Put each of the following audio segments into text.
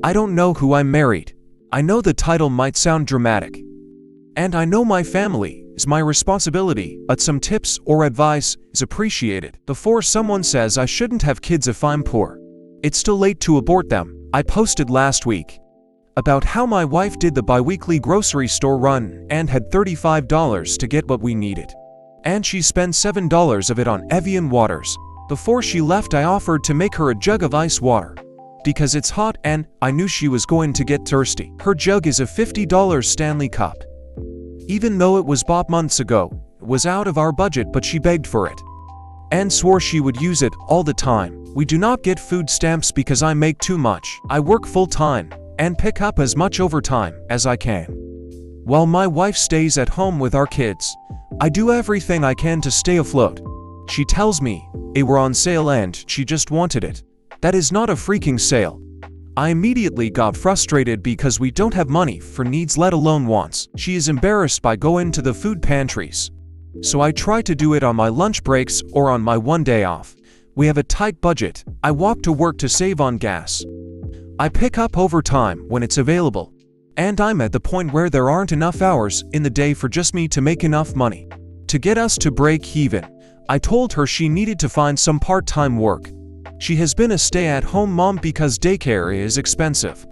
I don't know who I married. I know the title might sound dramatic. And I know my family is my responsibility, but some tips or advice is appreciated before someone says I shouldn't have kids if I'm poor. It's too late to abort them. I posted last week about how my wife did the bi-weekly grocery store run and had $35 to get what we needed. And she spent $7 of it on Evian waters. Before she left, I offered to make her a jug of ice water because it's hot and I knew she was going to get thirsty. Her jug is a $50 Stanley Cup. Even though it was bought months ago, it was out of our budget, but she begged for it and swore she would use it all the time. We do not get food stamps because I make too much. I work full-time and pick up as much overtime as I can. While my wife stays at home with our kids, I do everything I can to stay afloat. She tells me they were on sale and she just wanted it. That is not a freaking sale. I immediately got frustrated because we don't have money for needs, let alone wants. She is embarrassed by going to the food pantries. So I try to do it on my lunch breaks or on my one day off. We have a tight budget. I walk to work to save on gas. I pick up overtime when it's available. And I'm at the point where there aren't enough hours in the day for just me to make enough money to get us to break even. I told her she needed to find some part-time work. She has been a stay-at-home mom because daycare is expensive.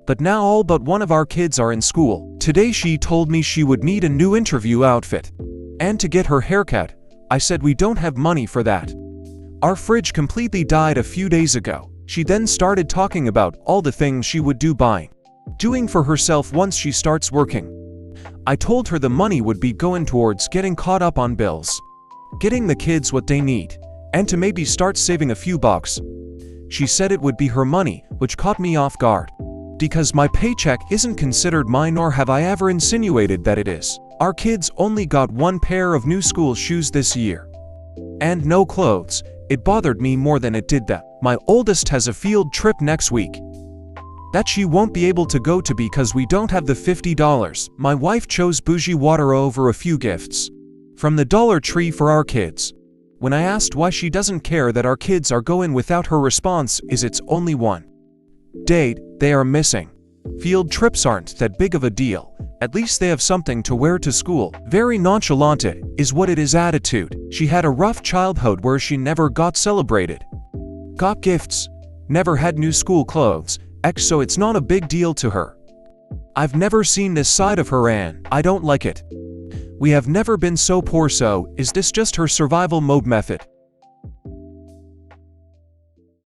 But now all but one of our kids are in school. Today she told me she would need a new interview outfit and to get her haircut. I said we don't have money for that. Our fridge completely died a few days ago. She then started talking about all the things she would doing for herself once she starts working. I told her the money would be going towards getting caught up on bills, getting the kids what they need, and to maybe start saving a few bucks. She said it would be her money, which caught me off guard, because my paycheck isn't considered mine, nor have I ever insinuated that it is. Our kids only got one pair of new school shoes this year, and no clothes. It bothered me more than it did that my oldest has a field trip next week that she won't be able to go to because we don't have the $50. My wife chose bougie water over a few gifts from the Dollar Tree for our kids. When I asked why she doesn't care that our kids are going without, her response is it's only one date they are missing. Field trips aren't that big of a deal. At least they have something to wear to school. Very nonchalant is what it is attitude. She had a rough childhood where she never got celebrated, got gifts, never had new school clothes, so it's not a big deal to her. I've never seen this side of her and I don't like it. We have never been so poor, so is this just her survival mode method?